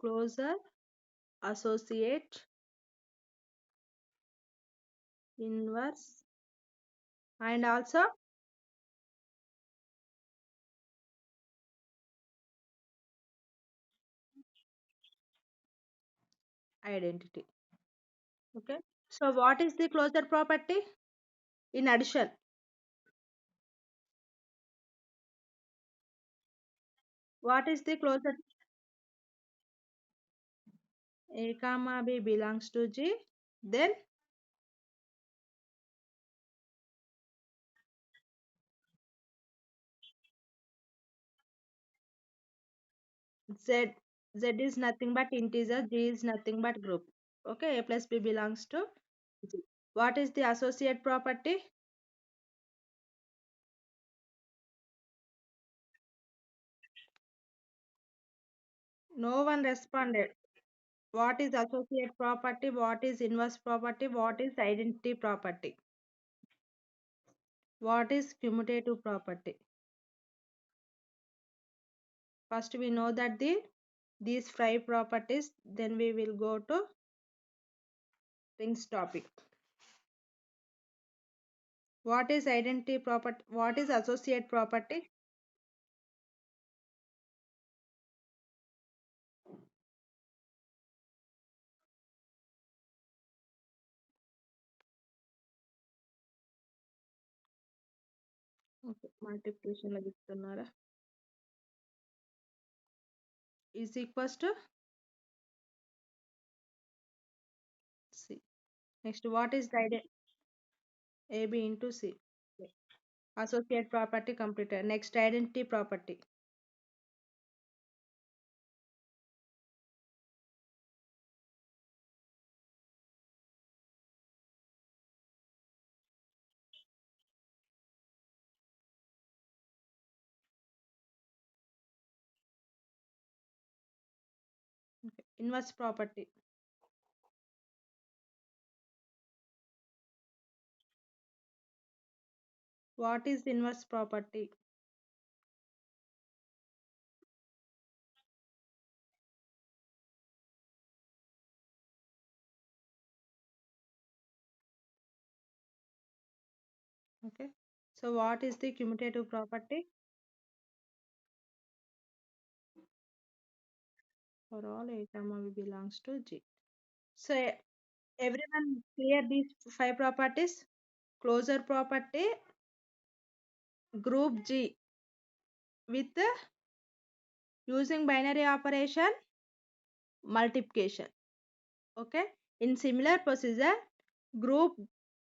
closer, associate, inverse, and also identity. Okay. So what is the closure property? In addition, what is the closure? A comma B belongs to G. Then Z. Z is nothing but integer. G is nothing but group. Okay. A plus B belongs to G. What is the associate property? No one responded. What is associate property? What is inverse property? What is identity property? What is commutative property? First we know that these five properties, then we will go to rings topic. What is identity property? What is associate property? Okay, multiplication లో చెప్తున్నారా? Is equals to C. Next, what is the AB into C? Okay. Associate property completed. Next, identity property. Okay. Inverse property. What is inverse property? Okay. So what is the commutative property? For all A comma B belongs to G. So everyone clear these five properties? Closure property, group G with using binary operation, multiplication. Okay. In similar procedure, group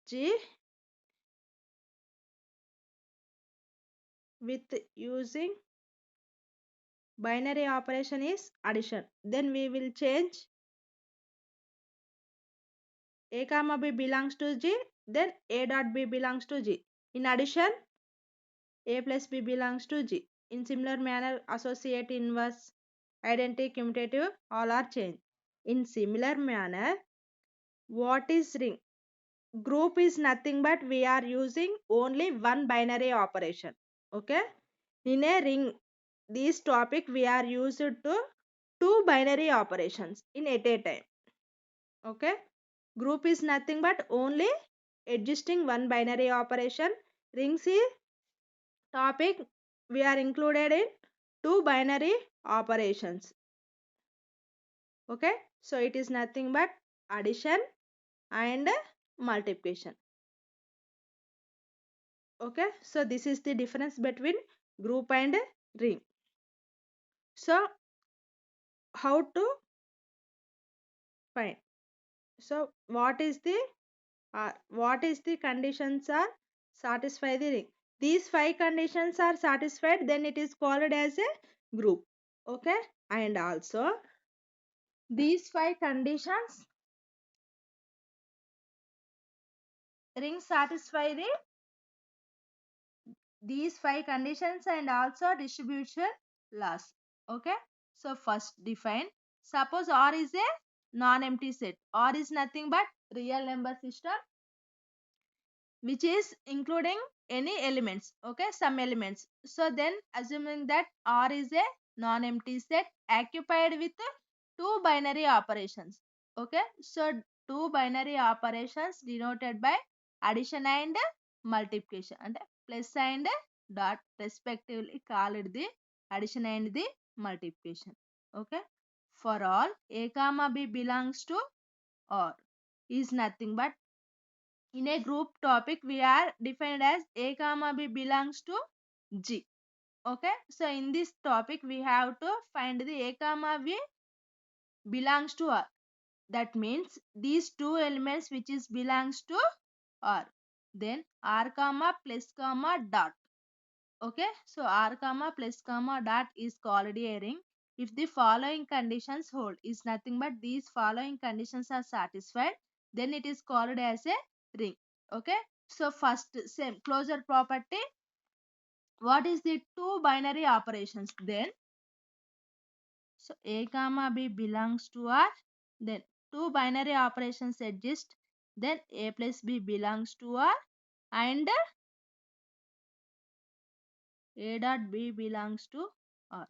G with using binary operation is addition. Then we will change A comma B belongs to G, then A dot B belongs to G. In addition, A plus B belongs to G. In similar manner, associate, inverse, identity, commutative, all are changed. In similar manner, what is ring? Group is nothing but we are using only one binary operation. Okay. In a ring, this topic we are used to two binary operations in at a time. Okay. Group is nothing but only existing one binary operation. Rings is topic we are included in two binary operations. Okay. So it is nothing but addition and multiplication. Okay. So this is the difference between group and ring. So how to find? So what is the conditions are satisfy the ring? These five conditions are satisfied, then it is called as a group. Okay. And also these five conditions, ring satisfy these five conditions and also distribution laws. Okay. So first define, suppose R is a non-empty set. R is nothing but real number system which is including any elements. Okay, some elements. So then assuming that R is a non-empty set occupied with two binary operations. Okay, so two binary operations denoted by addition and multiplication, and plus and dot respectively called the addition and the multiplication. Okay, for all a comma b belongs to or is nothing but in a group topic we are defined as a comma b belongs to G. Okay, so in this topic we have to find the a comma b belongs to R. That means these two elements which is belongs to R. Then R comma plus comma dot. Okay, so R comma plus comma dot is called a ring if the following conditions hold. Is nothing but these following conditions are satisfied, then it is called as a ring. Okay, so first same closure property. What is the two binary operations? Then so a comma b belongs to R. Then two binary operations exist. Then a plus b belongs to R and a dot b belongs to R.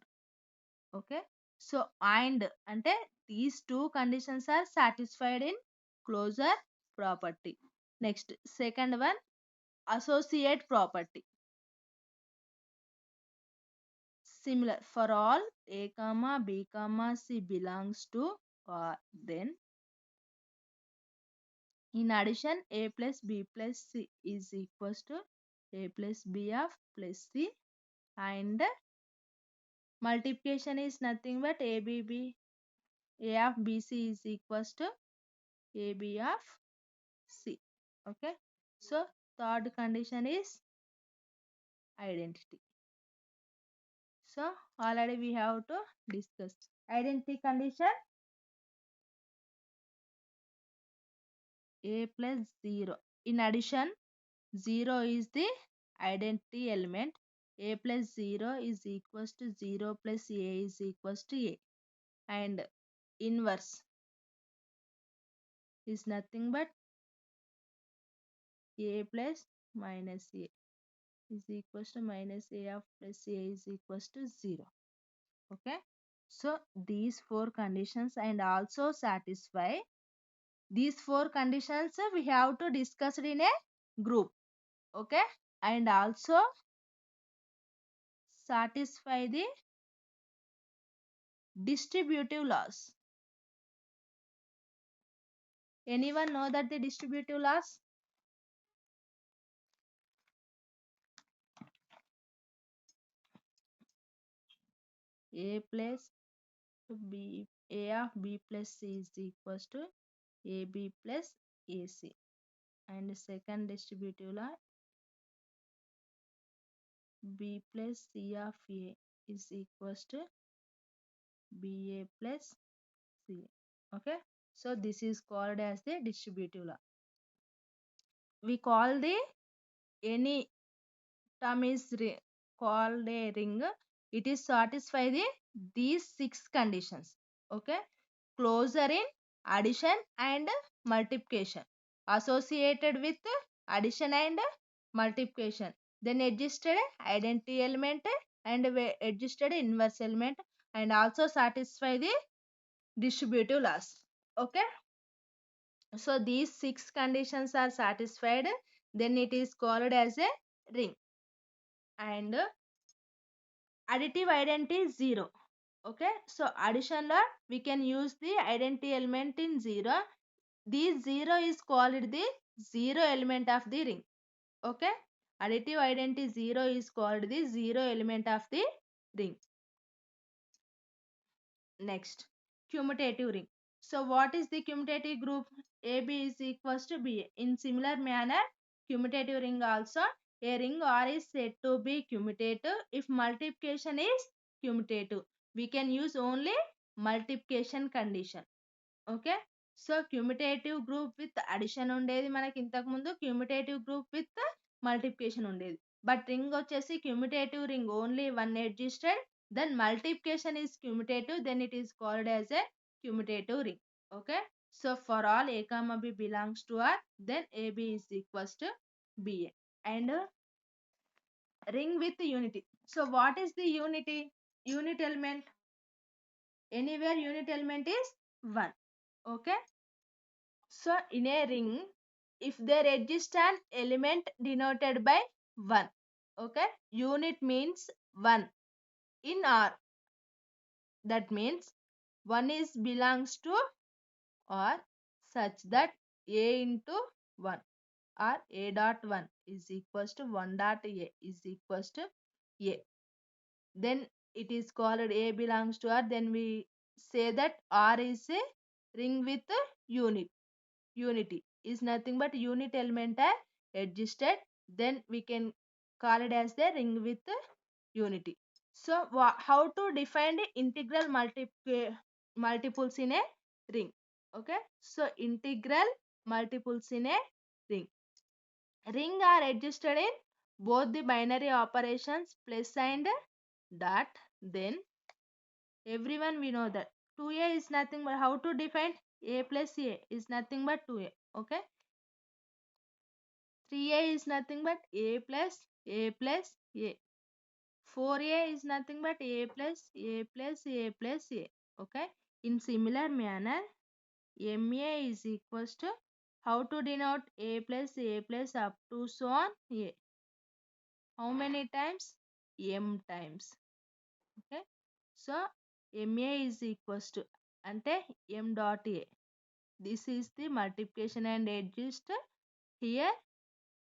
Okay, so and ante these two conditions are satisfied in closure property. Next, second one, associate property. Similar for all a comma b comma c belongs to R. Then in addition a plus b plus c is equals to a plus b of plus c, and multiplication is nothing but a of bc is equals to ab of c. Okay, so third condition is identity. So already we have to discuss identity condition. A plus 0. In addition, 0 is the identity element. A plus 0 is equals to 0 plus a is equals to a. And inverse is nothing but a plus minus a is equals to minus a of plus a is equals to 0. Okay, so these four conditions and also satisfy these four conditions we have to discuss in a group. Okay, and also satisfy the distributive laws. Anyone know that the distributive laws? A plus b, a of b plus c is equals to ab plus ac, and second distributive law, b plus c of a is equals to ba plus c. Okay, so this is called as the distributive law. We call the any term is called a ring, it is satisfy the these six conditions. Okay, closure in addition and multiplication, associated with addition and multiplication, then existed identity element and existed inverse element, and also satisfy the distributive laws. Okay, so these six conditions are satisfied, then it is called as a ring. And additive identity is 0. Okay, so addition law we can use the identity element in 0. This 0 is called the 0 element of the ring. Okay, additive identity 0 is called the 0 element of the ring. Next, commutative ring. So what is the commutative group? AB is equals to BA. In similar manner, commutative ring also, a ring R is said to be commutative if multiplication is commutative. We can use only multiplication condition. Okay, so commutative group with addition ఉండేది మనకి ఇంతకు ముందు, commutative group with multiplication ఉండేది. But ring వచ్చేసి commutative ring only one existed, then multiplication is commutative, then it is called as a commutative ring. Okay, so for all a comma b belongs to R, then ab is equals to ba. And ring with unity. So what is the unity? Unit element. Anywhere unit element is 1. Okay. So in a ring, if there exists an element denoted by 1, okay, unit means 1 in R. That means 1 is belongs to R such that A into 1 or A dot 1 is equals to 1 dot A is equals to A. Then it is called A belongs to R. Then we say that R is a ring with a unity is nothing but unit element are existed, then we can call it as the ring with unity. So how to define the integral multiples in a ring? Okay, so integral multiples in a ring are existed in both the binary operations plus and dot. Then everyone we know that 2a is nothing but how to define a plus a is nothing but 2a. Okay, 3a is nothing but a plus a plus a. 4a is nothing but a plus a plus a plus a. Okay. In similar manner, ma is equals to how to denote a plus up to so on a. How many times? M times. Okay. So ma is equals to ante m dot a. This is the multiplication and adjust. Here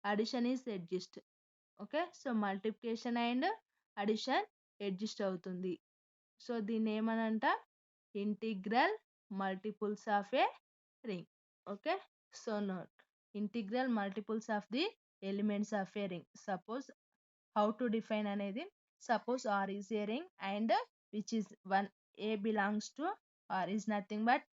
addition is adjust. Okay so multiplication and addition adjust అవుతుంది. So దీన్ని ఏమనంట integral multiples of a ring. Okay so note integral multiples of the elements of a ring. Suppose how to define అనేది suppose R is a ring and which is one a belongs to R is nothing but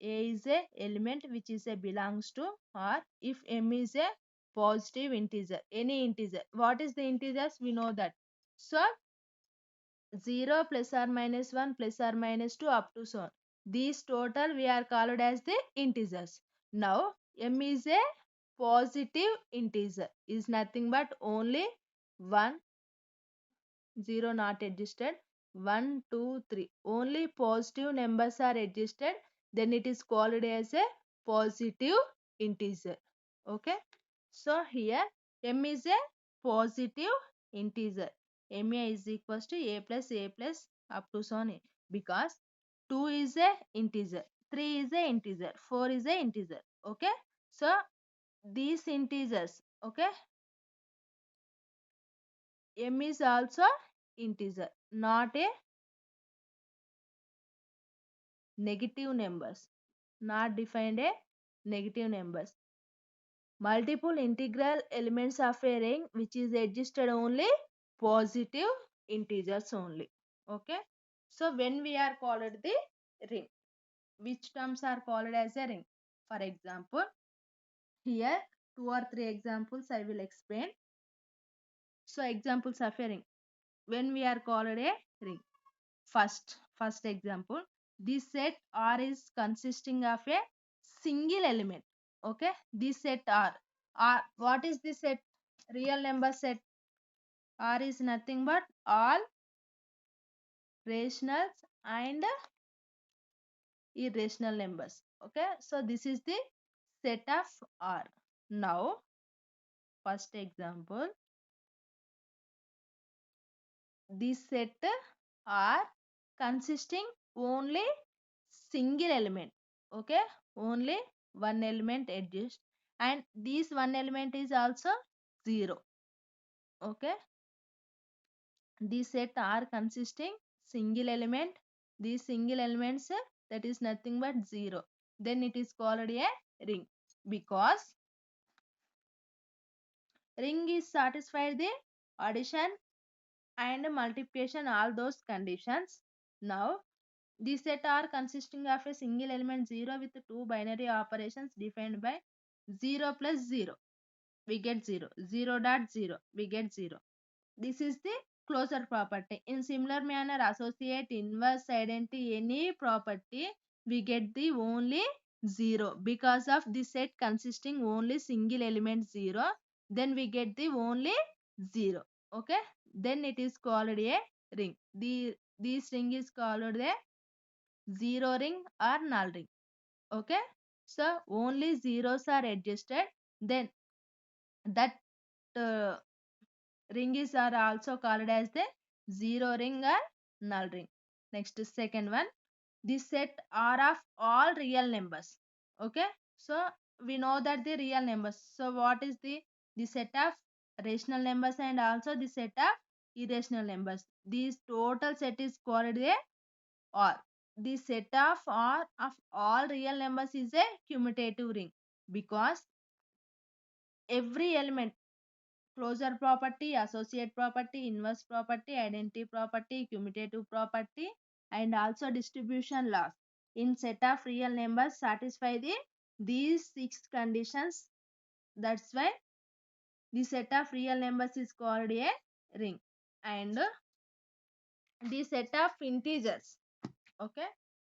a is a element which is a belongs to or if m is a positive integer, any integer. What is the integers? We know that. So 0 plus or minus 1 plus or minus 2 up to so on. These total we are called as the integers. Now m is a positive integer is nothing but only 1 0 not existed 1 2 3 only positive numbers are existed, then it is called as a positive integer. Okay, so here m is a positive integer. ma is equals to a plus up to so on because 2 is a integer, 3 is a integer, 4 is a integer. Okay, so these integers, okay, m is also integer, not a negative numbers, not defined a negative numbers. Multiple integral elements of a ring which is existed only positive integers only. Okay, so when we are called the ring, which terms are called as a ring? For example, here 2 or 3 examples I will explain. So examples of a ring when we are called a ring. First example, this set R is consisting of a single element. Okay, this set R, what is this set? Real number set. R is nothing but all rationals and irrational numbers. Okay, so this is the set of R. Now first example, this set are consisting only single element. Okay, only one element exists and this one element is also 0. Okay, these set are consisting single element, these single elements that is nothing but 0, then it is called a ring because ring is satisfied the addition and multiplication all those conditions. Now these set are consisting of a single element 0 with two binary operations defined by 0 plus 0 we get 0, 0 dot 0 we get 0. This is the closure property. In similar manner, associate inverse identity any property we get the only 0 because of this set consisting only single element 0, then we get the only 0. Okay, then it is called a ring. This ring is called the zero ring or null ring. Okay, so only zeros are adjusted, then that uh, ring is are also called as the zero ring or null ring. Next, second one, the set R of all real numbers. Okay, so we know that the real numbers. So what is the set of rational numbers and also the set of irrational numbers. This total set is called a R. The set of R of all real numbers is a commutative ring because every element, closure property, associate property, inverse property, identity property, commutative property, and also distribution laws in set of real numbers satisfy these six conditions. That's why the set of real numbers is called a ring. And the set of integers. Okay,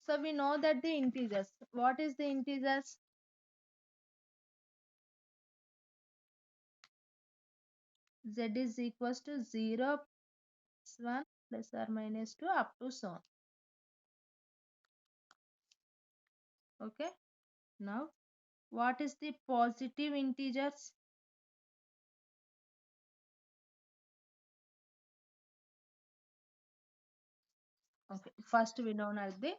so we know that the integers, what is the integers? Z is equals to 0 plus 1 plus or minus 2 up to so on. Okay, now what is the positive integers? Okay, first we know as the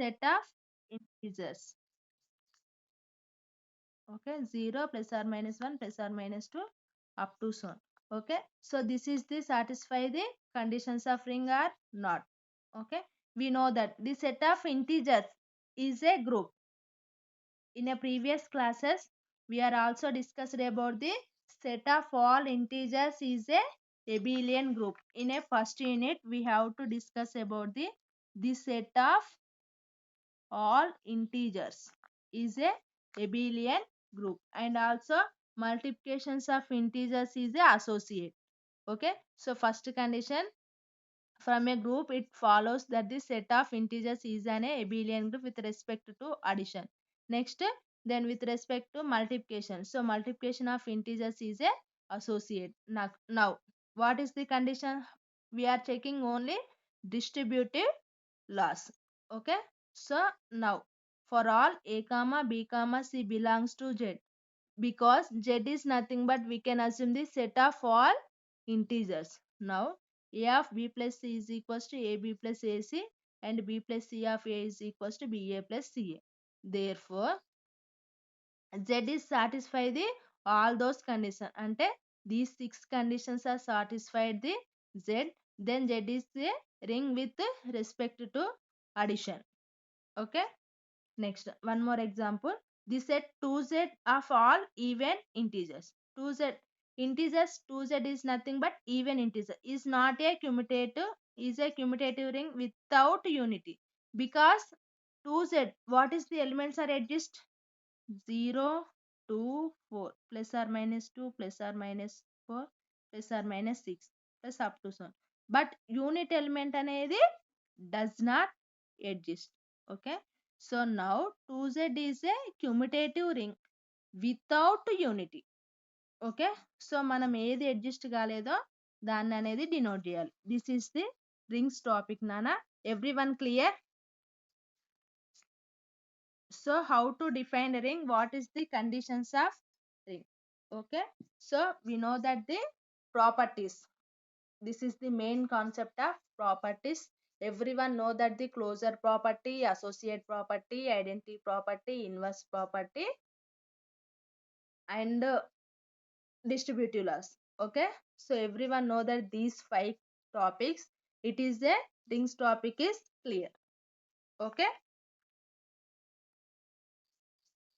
set of integers. Okay, 0 plus or minus 1 plus or minus 2 up to so on. Okay, so this is the satisfy the conditions of ring or not. Okay, we know that the set of integers is a group. In a previous classes we are also discussed about the set of all integers is a abelian group. In a first unit we have to discuss about the set of all integers is a abelian group, and also multiplications of integers is a associate. Okay, so first condition, from a group it follows that the set of integers is an abelian group with respect to addition. Next, then with respect to multiplication, so multiplication of integers is a associate. Now what is the condition? We are checking only distributive laws. Okay, so now for all a comma b comma c belongs to Z, because Z is nothing but we can assume the set of all integers. Now a of b plus c is equals to ab plus ac, and b plus c of a is equals to ba plus ca. Therefore Z is satisfy the all those conditions. Ante these six conditions are satisfied the Z, then Z is a ring with respect to addition. Okay, next one more example. The set 2Z of all even integers. 2Z integers, 2Z is nothing but even integer, is not a commutative, is a commutative ring without unity, because 2Z, what is the elements are adjust? 0, 2, 4 plus or minus 2 plus or minus 4 plus or minus 6 plus up to so on. But unit element అనేది does not exist. Okay, so now 2Z is a commutative ring without unity. Okay, so మనం ఏది adjust కాలేదో దాన్ని అనేది denote చేయాలి. This is the rings topic నానా. Everyone clear? So how to define a ring? What is the conditions of ring? Okay, so we know that the properties, this is the main concept of properties. Everyone know that the closure property, associate property, identity property, inverse property, and distributive laws. Okay, so everyone know that these five topics, it is a rings topic is clear. Okay.